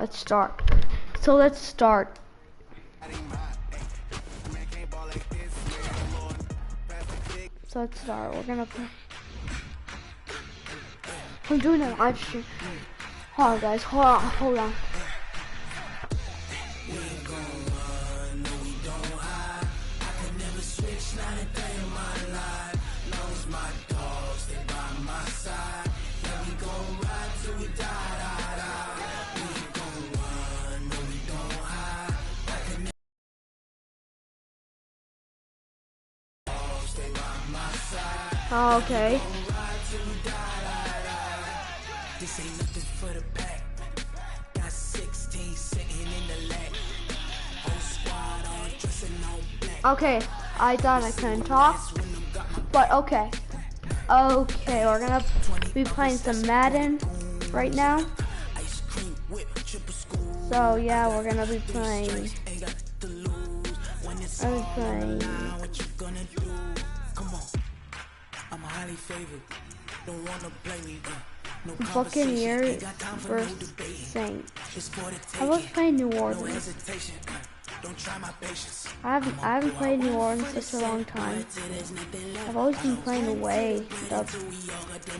Let's start. So let's start. We're gonna play. I'm doing a live stream. Hold on, guys. Hold on. Okay. Okay, I thought I couldn't talk, but okay. Okay, we're gonna be playing some Madden right now. So yeah, we're gonna be playing. Buccaneers versus Saints. I was playing New Orleans. I haven't played New Orleans in such a long time. I've always been playing away. The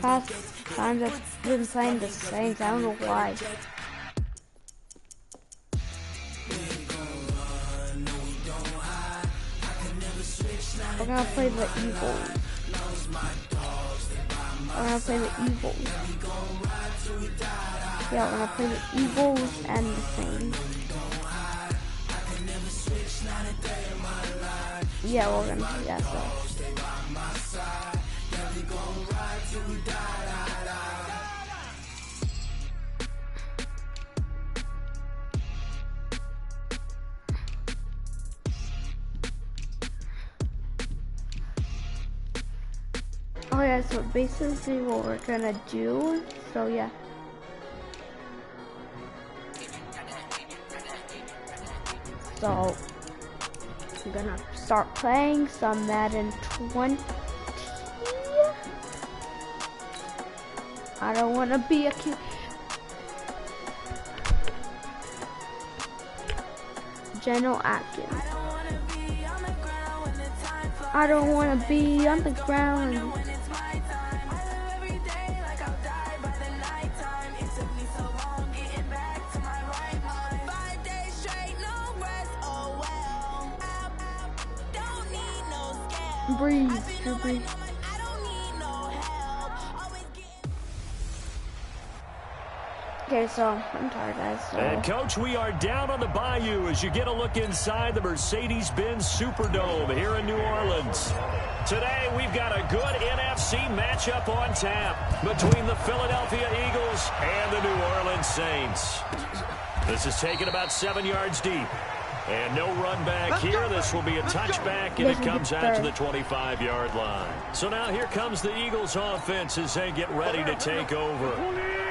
past times I've been playing the Saints. I don't know why. We're gonna play the Eagles. Yeah, we're gonna play the Eagles and the Saints. Yeah, we're gonna do that. Oh yeah, so basically what we're gonna do, so yeah. So, I'm gonna start playing some Madden 20. I don't wanna be a kid. General Atkins. I don't wanna be on the ground. Breathe. Okay, so I'm tired, guys. So. And coach, we are down on the bayou as you get a look inside the Mercedes-Benz Superdome here in New Orleans. Today we've got a good NFC matchup on tap between the Philadelphia Eagles and the New Orleans Saints. This is taken about 7 yards deep. And no run back here. This will be a touchback, and it comes out to the 25-yard line. So now here comes the Eagles offense as they get ready to take over.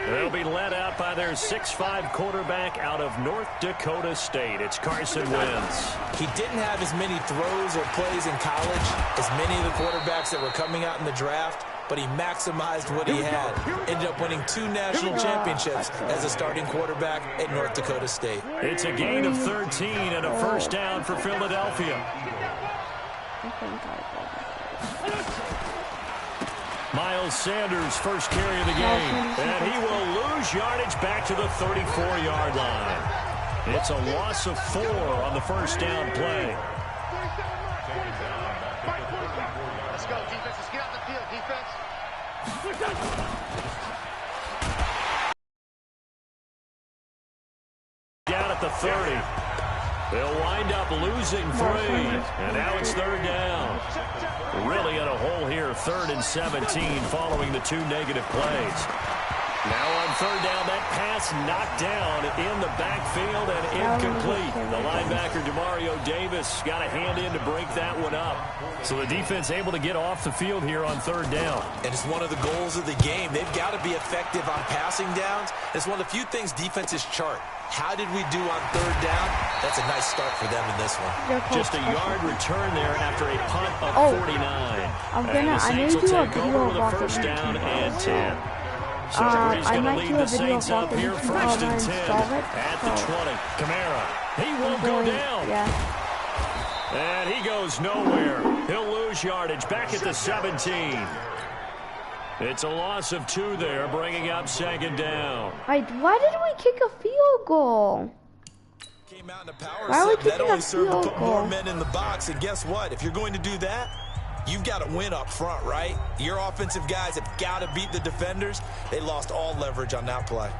They'll be led out by their 6'5" quarterback out of North Dakota State. It's Carson Wentz. He didn't have as many throws or plays in college as many of the quarterbacks that were coming out in the draft, but he maximized what he had. Ended up winning 2 national championships as a starting quarterback at North Dakota State. It's a gain of 13 and a first down for Philadelphia. Miles Sanders, first carry of the game, and he will lose yardage back to the 34-yard line. It's a loss of 4 on the first down play. Let's go, defense. Let's get out the field, defense. Down at the 30. They'll wind up losing 3, and now it's third down. Really in a hole here, 3rd and 17 following the 2 negative plays. Now on third down, that pass knocked down in the backfield and incomplete. The linebacker, Demario Davis, got a hand in to break that one up. So the defense able to get off the field here on third down. And it's one of the goals of the game. They've got to be effective on passing downs. It's one of the few things defenses chart. How did we do on third down? That's a nice start for them in this one. Just a yard return there after a punt of 49. I need to do a video over the first down and 10. So he's I going to might lead do the a video Saints of up here walking first and 10 install it. at the 20. Kamara, he won't go down. Yeah. And he goes nowhere. He'll lose yardage back at the 17. It's a loss of 2 there, bringing up second down. Wait, why didn't we kick a field goal? Came out in a power Why are we set. That kicking only a served to field put more goal? men in the box. And guess what? If you're going to do that, you've got to win up front, right? Your offensive guys have got to beat the defenders. They lost all leverage on that play.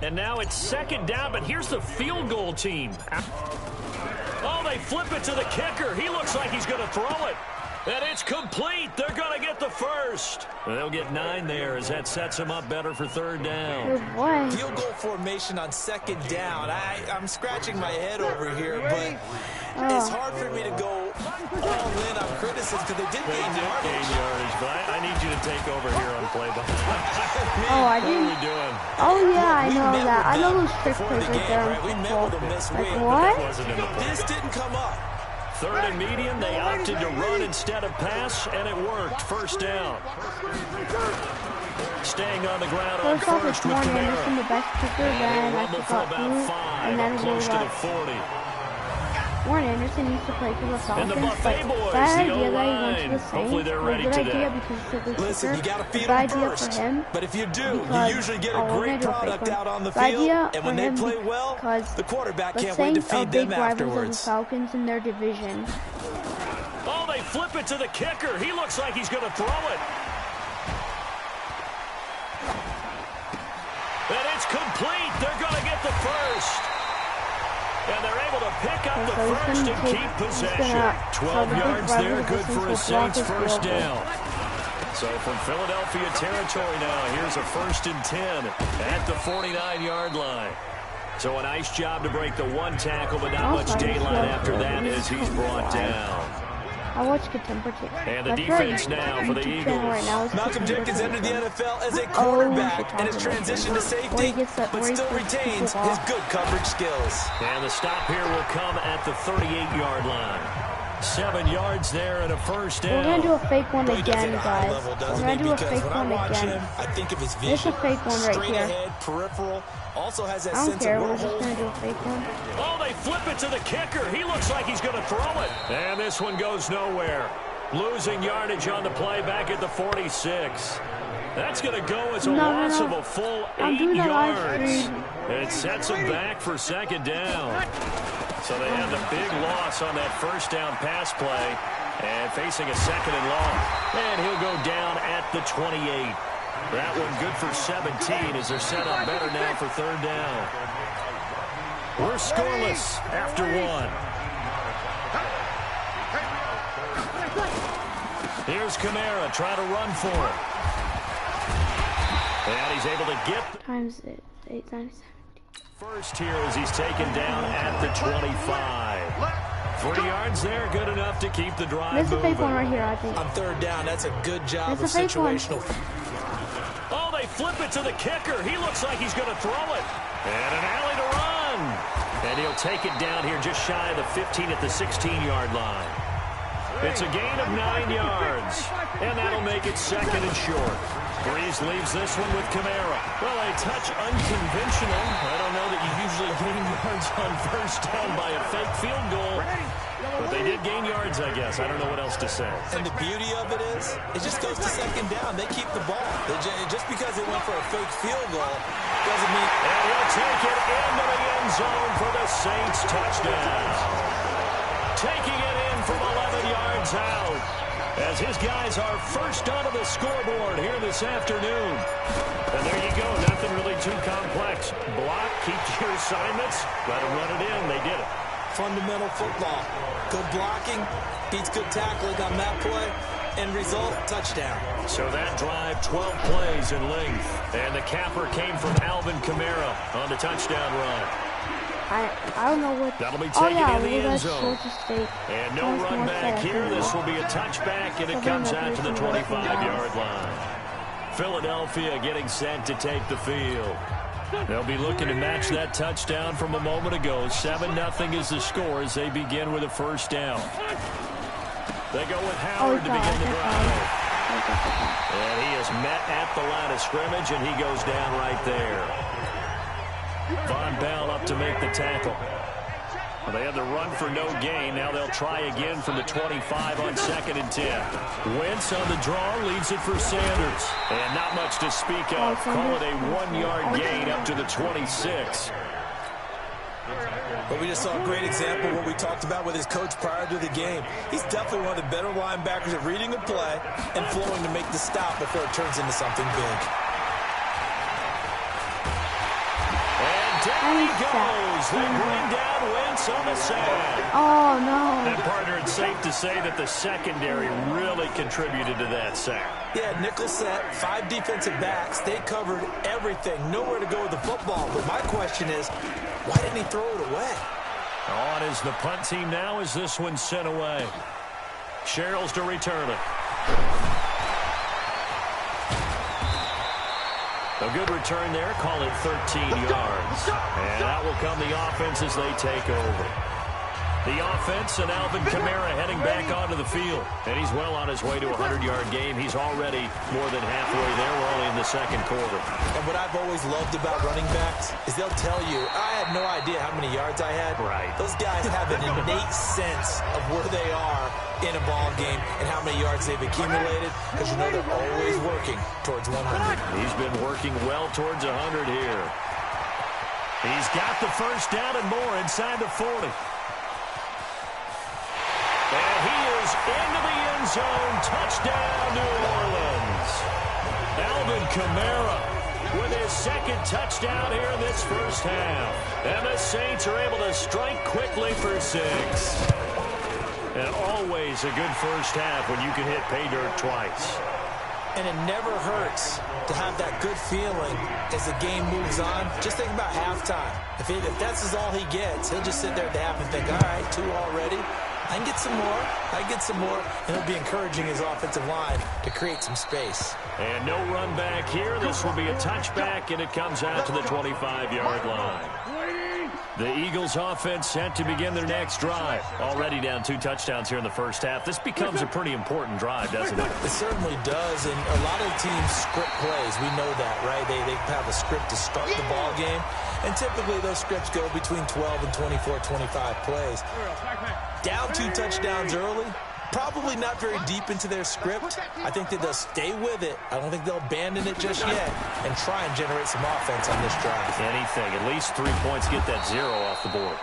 And now it's second down, but here's the field goal team. Oh, they flip it to the kicker. He looks like he's going to throw it. And it's complete. They're going to get the first. They'll get 9 there as that sets them up better for third down. Good boy. Field goal formation on second down. I'm scratching my head over here, but it's hard for me to go all in on criticism because they did gain yardage. But I need you to take over here on play-by-play. Oh, I What are didn't. we doing? Oh yeah, I We know met that. with I know them those trick before plays the right game, there. right? We met with them this week. Like what? Wasn't in the play. This didn't come up. Third and medium, they opted to run instead of pass, and it worked. First down. Staying on the ground on First off, first it's with Warren Kamara. Anderson, the best kicker. Then I Rumble for forgot about who, 5, and then close we to the got 40. Warren Anderson used to play for the And the Falcons. Buffet But boys, bad the idea that he went to O-line. the Saints. Hopefully they're was a ready good today. idea because he's a good Listen, kicker. you got to feed Bad them idea first. for him. But if you do, you because- usually get oh, a we're great gonna do a fake product one. out on the Bad field. idea And when for they him play well, because the quarterback the can't wait to Saints are feed big them rivals of the afterwards. Falcons in their division. Oh, they flip it to the kicker. He looks like he's going to throw it. And it's complete. They're going to get the first. And they're able to pick up the So he's first gonna and keep possession. so 12 the big yards there, rivals of the good for a Saints will block Saints his first field goal. down. So from Philadelphia territory now, here's a first and 10 at the 49-yard line. So a nice job to break the one tackle, but not much daylight after that as he's brought down. I watch Contemporary. And the defense now for the Eagles. Malcolm Jenkins entered the NFL as a quarterback and has transitioned to safety, but still retains his good coverage skills. And the stop here will come at the 38-yard line. 7 yards there and a first down. We're going to do a fake one He does again, it at a high guys. level, We're doesn't going he? to do a Because fake when I one watch again. him, I think of his vision. It's a fake one right Straight here. ahead, peripheral, also has that I don't sense care. of We're we're just going to holding. do a fake one. Oh, they flip it to the kicker. He looks like he's going to throw it. And this one goes nowhere. Losing yardage on the play back at the 46. That's going to go as a loss of a full 8 yards. It sets him back for second down. So they had the big loss on that first down pass play. And facing a second and long. And he'll go down at the 28. That one good for 17 as they're set up better now for third down. We're scoreless after one. Here's Kamara trying to run for it. And he's able to get... Times it. 8, 9, 7. First here as he's taken down at the 25. 3 yards there, good enough to keep the drive There's a moving. fake one right here, I think. On third down, that's a good job of There's a fake one. situational. Oh, they flip it to the kicker. He looks like he's going to throw it. And an alley to run. And he'll take it down here just shy of the 15 at the 16-yard line. It's a gain of 9 yards. And that'll make it second and short. Breeze leaves this one with Kamara. Well, a touch unconventional. I don't know that you usually gain yards on first down by a fake field goal. But they did gain yards, I guess. I don't know what else to say. And the beauty of it is, it just goes to second down. They keep the ball. Just because they went for a fake field goal doesn't mean... And he'll take it into the end zone for the Saints touchdown. Taking it in from 11 yards out. As his guys are first onto the scoreboard here this afternoon. And there you go. Nothing really too complex. Block, keep your assignments, let them run it in. They did it. Fundamental football. Good blocking, beats good tackling on that play. End result, touchdown. So that drive, 12 plays in length. And the capper came from Alvin Kamara on the touchdown run. I don't know what... That'll be taken in the end zone. Georgia State. And no run back here. This will be a touchback, and it comes out to the 25-yard line. Philadelphia getting set to take the field. They'll be looking to match that touchdown from a moment ago. 7-0 is the score as they begin with a first down. They go with Howard to begin the drive. And he is met at the line of scrimmage, and he goes down right there. Von Bell up to make the tackle. Well, they had the run for no gain. Now they'll try again from the 25 on 2nd and 10. Wentz on the draw, leads it for Sanders. And not much to speak of. Call it a 1-yard gain up to the 26. But we just saw a great example of what we talked about with his coach prior to the game. He's definitely one of the better linebackers at reading a play and flowing to make the stop before it turns into something big. Down he goes. They bring down Wentz on the sack. Oh, no. And, partner, it's safe to say that the secondary really contributed to that sack. Yeah, nickel set, 5 defensive backs. They covered everything. Nowhere to go with the football. But my question is, why didn't he throw it away? On is the punt team now as this one's sent away. Sherrills to return it. A good return there. Call it 13 yards. And out will come the offense as they take over. The offense and Alvin Kamara heading back onto the field. And he's well on his way to a 100-yard game. He's already more than halfway there. We're only in the second quarter. And what I've always loved about running backs is they'll tell you, I had no idea how many yards I had. Right. Those guys have an innate sense of where they are in a ball game and how many yards they've accumulated, because you know they're always working towards 100. He's been working well towards 100 here. He's got the first down and more inside the 40. And he is into the end zone. Touchdown, New Orleans. Alvin Kamara with his second touchdown here in this first half. And the Saints are able to strike quickly for 6. And always a good first half when you can hit pay dirt twice. And it never hurts to have that good feeling as the game moves on. Just think about halftime. If that's all he gets, he'll just sit there at the half and think, all right, 2 already. I can get some more. I can get some more. And he'll be encouraging his offensive line to create some space. And no run back here. This will be a touchback, and it comes out to the 25-yard line. The Eagles offense set to begin their next drive. Already down 2 touchdowns here in the first half. This becomes a pretty important drive, doesn't it? It certainly does, and a lot of teams script plays. We know that, right? They have a script to start the ball game, and typically those scripts go between 12 and 24, 25 plays. Down 2 touchdowns early, probably not very deep into their script. I think that they'll stay with it. I don't think they'll abandon it just yet and try and generate some offense on this drive. Anything. At least 3 points. Get that 0 off the board.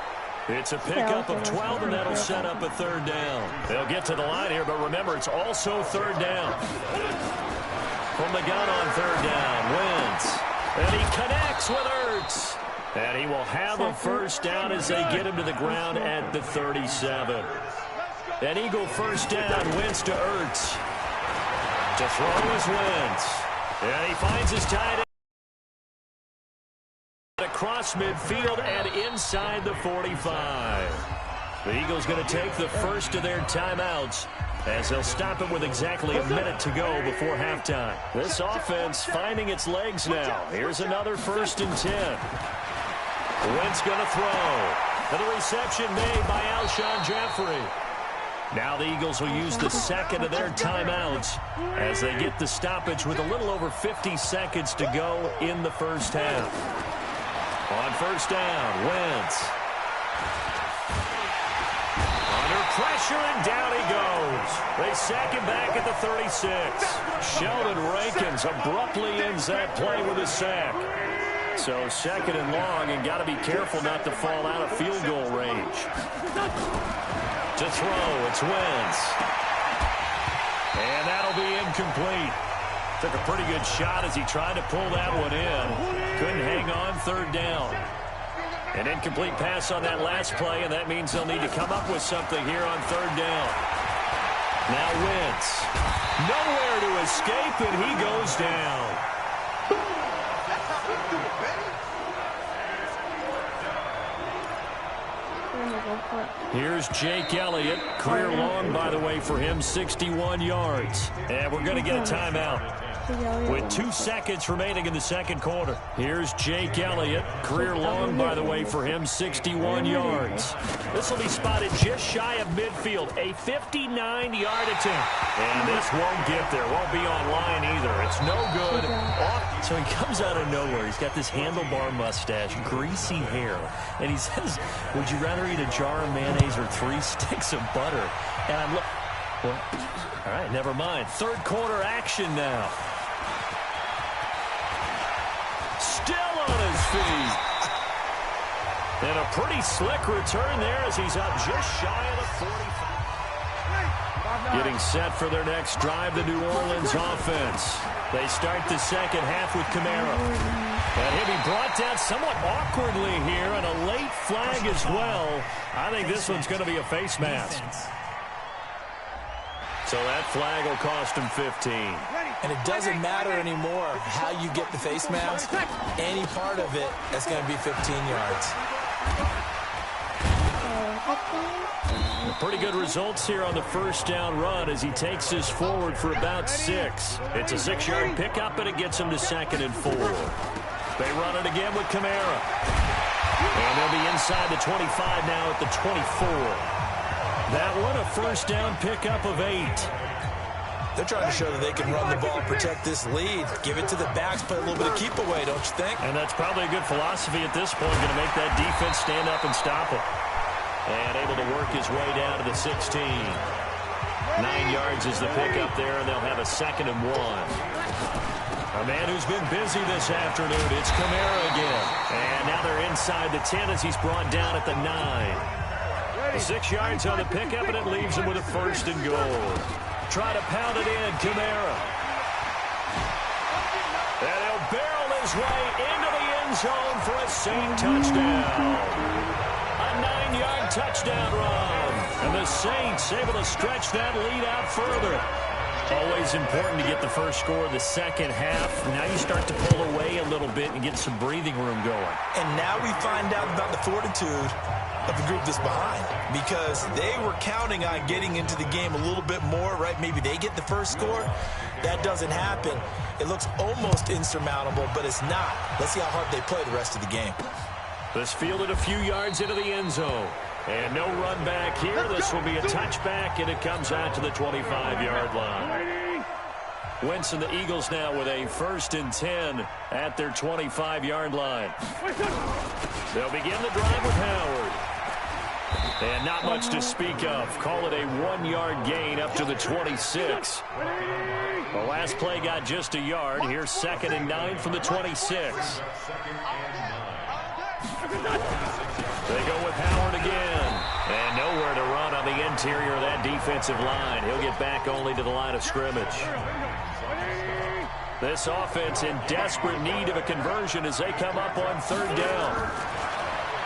It's a pickup of 12, and that'll set up a 3rd down. They'll get to the line here, but remember, it's also 3rd down. From the gun on 3rd down, Wentz. And he connects with Ertz. And he will have a first down as they get him to the ground at the 37. An Eagle first down, Wentz to Ertz. To throw is Wentz. And he finds his tight end across midfield and inside the 45. The Eagles going to take the first of their timeouts as they'll stop it with exactly a minute to go before halftime. This offense finding its legs now. Here's another 1st and 10. Wentz going to throw. And the reception made by Alshon Jeffrey. Now the Eagles will use the second of their timeouts as they get the stoppage with a little over 50 seconds to go in the first half. On 1st down, Wentz. Under pressure, and down he goes. They sack him back at the 36. Sheldon Rankins abruptly ends that play with a sack. So 2nd and long, and got to be careful not to fall out of field goal range. To throw, it's Wentz. And that'll be incomplete. Took a pretty good shot as he tried to pull that one in. Couldn't hang on 3rd down. An incomplete pass on that last play, and that means they'll need to come up with something here on 3rd down. Now Wentz. Nowhere to escape, and he goes down. Here's Jake Elliott. Career long, by the way, for him, 61 yards. And we're going to get a timeout. with 2 seconds remaining in the second quarter. Here's Jake Elliott. Career long, by the way, for him, 61 yards. This will be spotted just shy of midfield, a 59-yard attempt. And this won't get there, won't be online either. It's no good. So he comes out of nowhere. He's got this handlebar mustache, greasy hair. And he says, would you rather eat a jar of mayonnaise or 3 sticks of butter? And I'm looking. Well, all right, never mind. Third quarter action now. Still on his feet. And a pretty slick return there as he's up just shy of the 45. Getting set for their next drive, the New Orleans offense. They start the second half with Kamara. And he'll be brought down somewhat awkwardly here, and a late flag as well. I think this one's going to be a face mask. So that flag will cost him 15. And it doesn't matter anymore how you get the face mask. Any part of it, that's going to be 15 yards. Pretty good results here on the first down run as he takes this forward for about 6. It's a 6-yard pickup, and it gets him to 2nd and 4. They run it again with Kamara. And they'll be inside the 25 now at the 24. That one, a first down pickup of 8. They're trying to show that they can run the ball, protect this lead, give it to the backs, play a little bit of keep away, don't you think? And that's probably a good philosophy at this point, going to make that defense stand up and stop it. And able to work his way down to the 16. 9 yards is the pickup there, and they'll have a 2nd and 1. A man who's been busy this afternoon, it's Kamara again. And now they're inside the 10 as he's brought down at the 9. 6 yards on the pickup, and it leaves him with a 1st and goal. Try to pound it in, Kamara. And he'll barrel his way into the end zone for a Saint touchdown. A 9-yard touchdown run. And the Saints able to stretch that lead out further. Always important to get the first score of the second half. Now you start to pull away a little bit and get some breathing room going. And now we find out about the fortitude of the group that's behind, because they were counting on getting into the game a little bit more, right? Maybe they get the first score. That doesn't happen. It looks almost insurmountable, but it's not. Let's see how hard they play the rest of the game. This fielded a few yards into the end zone. And no run back here. This will be a touchback, and it comes out to the 25-yard line. Wentz and the Eagles now with a 1st and 10 at their 25-yard line. They'll begin the drive with Howard. And not much to speak of. Call it a 1-yard gain up to the 26. The last play got just a yard. Here's 2nd and 9 from the 26. They go with Howard again. And nowhere to run on the interior of that defensive line. He'll get back only to the line of scrimmage. This offense in desperate need of a conversion as they come up on 3rd down.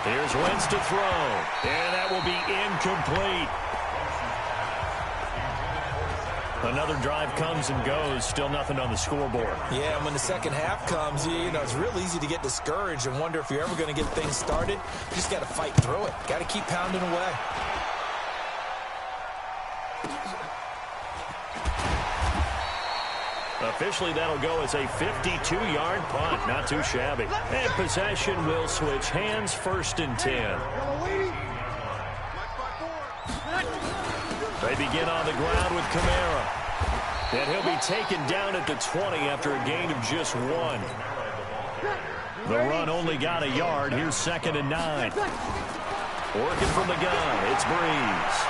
Here's Wentz to throw. And that will be incomplete. Another drive comes and goes. Still nothing on the scoreboard. Yeah, and when the second half comes, you know, it's real easy to get discouraged and wonder if you're ever going to get things started. You just got to fight through it. Got to keep pounding away. Officially, that'll go as a 52-yard punt. Not too shabby. And possession will switch hands. 1st and 10. They begin on the ground with Kamara. And he'll be taken down at the 20 after a gain of just 1. The run only got a yard. Here's 2nd and 9. Working from the gun, it's Breeze.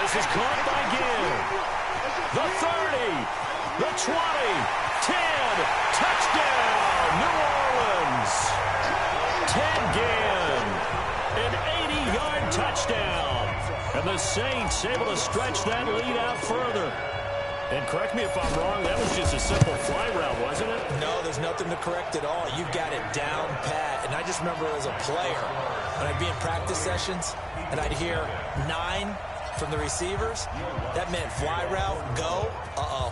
This is caught by Gill. The 30, the 20, 10, touchdown, New Orleans. Ted Ginn, an 80-yard touchdown. And the Saints able to stretch that lead out further. And correct me if I'm wrong, that was just a simple fly route, wasn't it? No, there's nothing to correct at all. You've got it down pat. And I just remember as a player, when I'd be in practice sessions, and I'd hear 9 from the receivers, that meant fly route, go,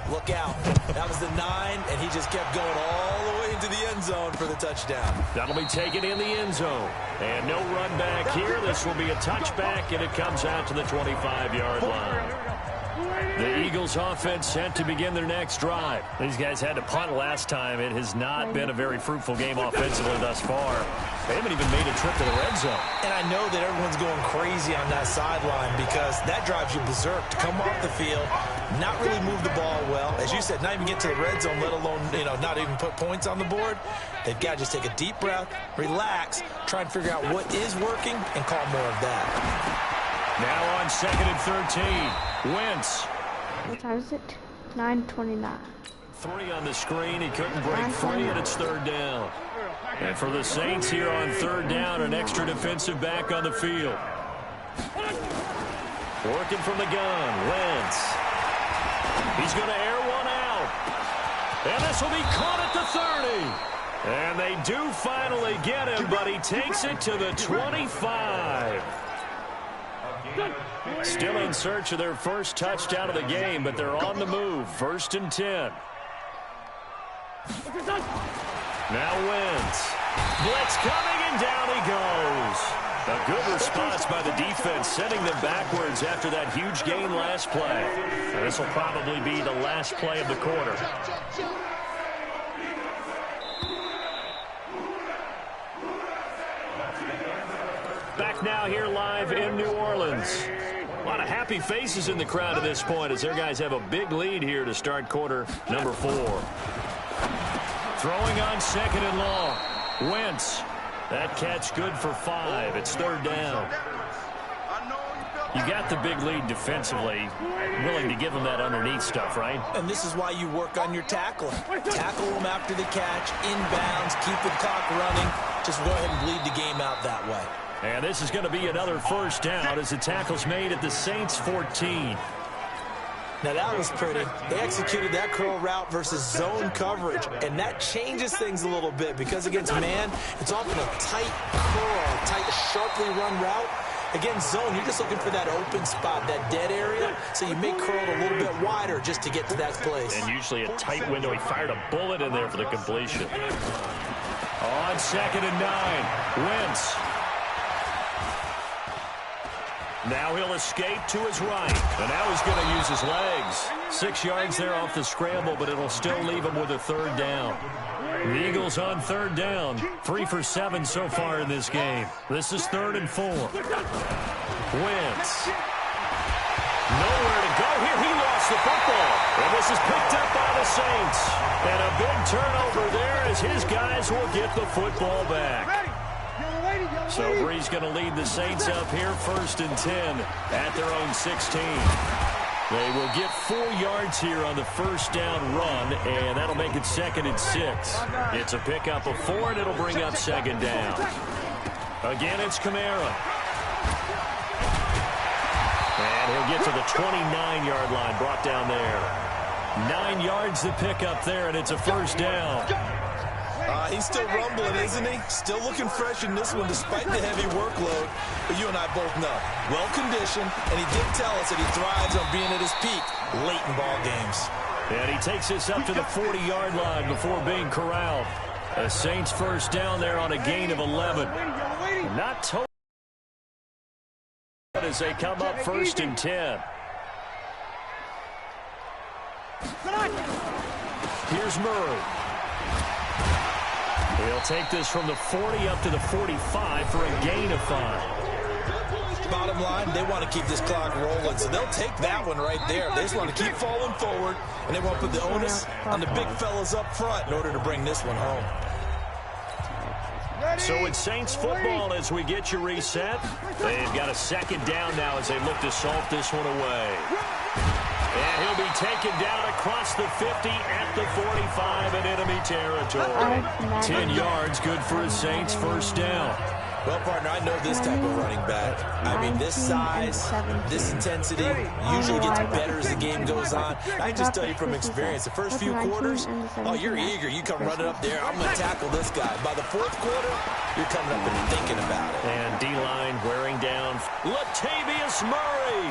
look out. That was the 9, and he just kept going all the way into the end zone for the touchdown. That'll be taken in the end zone. And no run back here. This will be a touchback, and it comes out to the 25-yard line. The Eagles offense set to begin their next drive. These guys had to punt last time. It has not been a very fruitful game offensively thus far. They haven't even made a trip to the red zone. And I know that everyone's going crazy on that sideline because that drives you berserk to come off the field, not really move the ball well. As you said, not even get to the red zone, let alone, not even put points on the board. They've got to just take a deep breath, relax, try and figure out what is working, and call more of that. Now on 2nd and 13, Wentz. What time is it? 9:29. 3 on the screen. He couldn't break free, and it's 3rd down. And for the Saints here on 3rd down, an extra defensive back on the field. Working from the gun, Wentz. He's going to air one out. And this will be caught at the 30. And they do finally get him, but he takes it to the 25. Still in search of their first touchdown of the game, but they're on the move. 1st and 10. Now Wentz. Blitz coming, and down he goes. A good response by the defense, sending them backwards after that huge gain last play. And this will probably be the last play of the quarter. Back now here live in New Orleans. A lot of happy faces in the crowd at this point as their guys have a big lead here to start quarter number 4. Throwing on 2nd and long. Wentz. That catch good for 5. It's 3rd down. You got the big lead defensively. Willing to give them that underneath stuff, right? And this is why you work on your tackling. Tackle them after the catch, inbounds, keep the clock running. Just go ahead and bleed the game out that way. And this is going to be another 1st down as the tackle's made at the Saints 14. Now that was pretty. They executed that curl route versus zone coverage, and that changes things a little bit because against man, it's often a tight curl, tight, sharply run route. Against zone, you're just looking for that open spot, that dead area, so you make curl a little bit wider just to get to that place. And usually a tight window. He fired a bullet in there for the completion. On 2nd and 9, Wentz. Now he'll escape to his right. And now he's going to use his legs. 6 yards there off the scramble, but it'll still leave him with a 3rd down. The Eagles on 3rd down. 3 for 7 so far in this game. This is 3rd and 4. Wentz. Nowhere to go here. He lost the football. And this is picked up by the Saints. And a big turnover there as his guys will get the football back. So Bree's going to lead the Saints up here 1st and 10 at their own 16. They will get 4 yards here on the 1st down run, and that'll make it 2nd and 6. It's a pickup of 4, and it'll bring up 2nd down. Again, it's Kamara. And he'll get to the 29-yard line, brought down there. 9 yards the pickup there, and it's a 1st down. He's still rumbling, isn't he? Still looking fresh in this one despite the heavy workload. But you and I both know, well-conditioned, and he did tell us that he thrives on being at his peak late in ball games. And he takes us up to the 40-yard line before being corralled. The Saints 1st down there on a gain of 11. Not totally as they come up 1st and 10. Here's Murray. He'll take this from the 40 up to the 45 for a gain of 5. Bottom line, they want to keep this clock rolling, so they'll take that one right there. They just want to keep falling forward, and they want to put the onus on the big fellas up front in order to bring this one home. So it's Saints football as we get you reset. They've got a 2nd down now as they look to salt this one away. And he'll be taken down across the 50 at the 45 in enemy territory. 10 yards, good for a Saints 1st down. Well, partner, I know this type of running back. I mean, this size, this intensity usually gets better as the game goes on. I can just tell you from experience, the first few quarters, oh, you're eager. You come running up there, I'm going to tackle this guy. By the 4th quarter, you're coming up and thinking about it. And D-line wearing down Latavius Murray.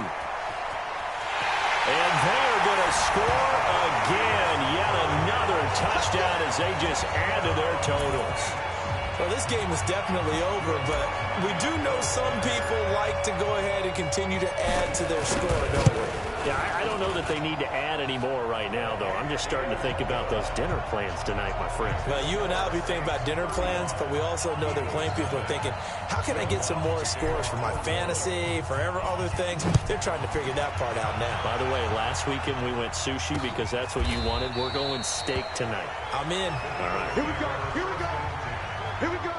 And they're going to score again. Yet another touchdown as they just add to their totals. Well, this game is definitely over, but we do know some people like to go ahead and continue to add to their score, don't we? Yeah, I don't know that they need to add any more right now, though. I'm just starting to think about those dinner plans tonight, my friend. Well, you and I will be thinking about dinner plans, but we also know that playing people are thinking, how can I get some more scores for my fantasy, for other things? They're trying to figure that part out now. By the way, last weekend we went sushi because that's what you wanted. We're going steak tonight. I'm in. All right. Here we go. Here we go. Here we go.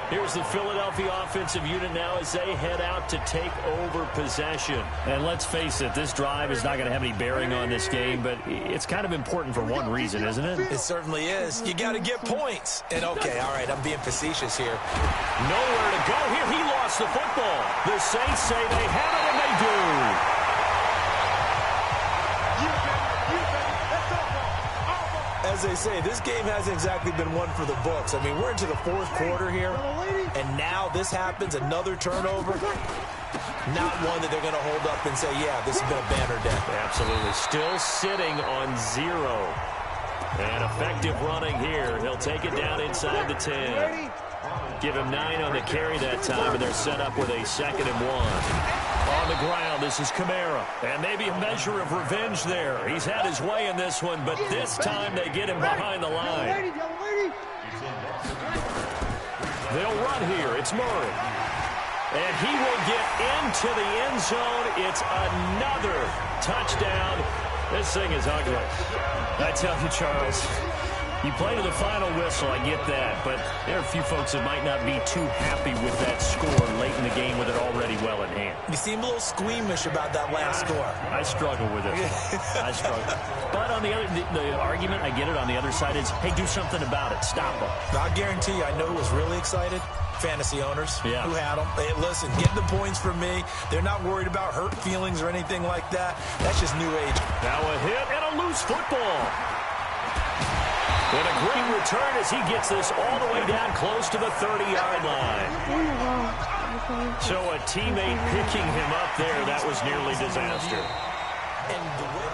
Here's the Philadelphia offensive unit now as they head out to take over possession. And let's face it, this drive is not going to have any bearing on this game, but it's kind of important for one reason, isn't it? It certainly is. You got to get points. And, okay, all right, I'm being facetious here. Nowhere to go here. He lost the football. The Saints say they have it, and they do. As they say, this game hasn't exactly been one for the books. I mean, we're into the fourth quarter here, and now this happens, another turnover. Not one that they're going to hold up and say, yeah, this has been a banner day. Absolutely. Still sitting on 0. And effective running here. He'll take it down inside the 10. Give him 9 on the carry that time, and they're set up with a 2nd and 1. On the ground, this is Kamara. And maybe a measure of revenge there. He's had his way in this one, but this time they get him behind the line. They'll run here. It's Murray. And he will get into the end zone. It's another touchdown. This thing is ugly. I tell you, Charles, you play to the final whistle, I get that, but there are a few folks that might not be too happy with that score late in the game with it already well in hand. You seem a little squeamish about that last score. I struggle with it. I struggle. But on the argument, I get it, on the other side is, hey, do something about it. Stop them. I guarantee you, I know who was really excited. Fantasy owners who had them. Hey, listen, get the points from me. They're not worried about hurt feelings or anything like that. That's just new age. Now a hit and a loose football. And a great return as he gets this all the way down close to the 30-yard line. So a teammate picking him up there, that was nearly disaster. And the way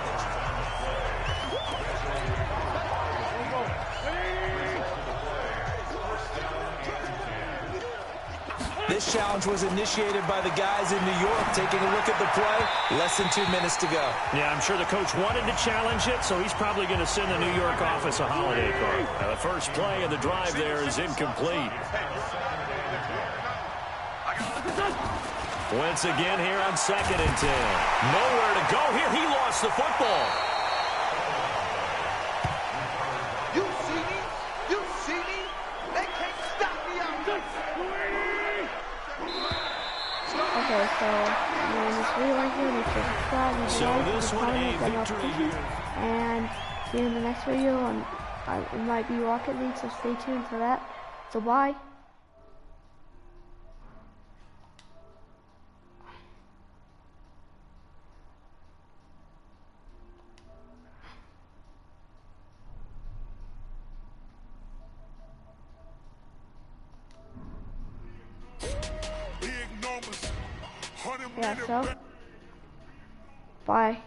this challenge was initiated by the guys in New York. Taking a look at the play, less than 2 minutes to go. Yeah, I'm sure the coach wanted to challenge it, so he's probably going to send the New York office a holiday card. Now, the first play of the drive there is incomplete. Once again here on 2nd and 10. Nowhere to go here. He lost the football. You see me? You see me? They can't stop me out there. Okay, so this video right here, make sure to subscribe and like, this one a victory here. And see you in the next video. And it might be Rocket League, so stay tuned for that. So bye. Yeah, so bye.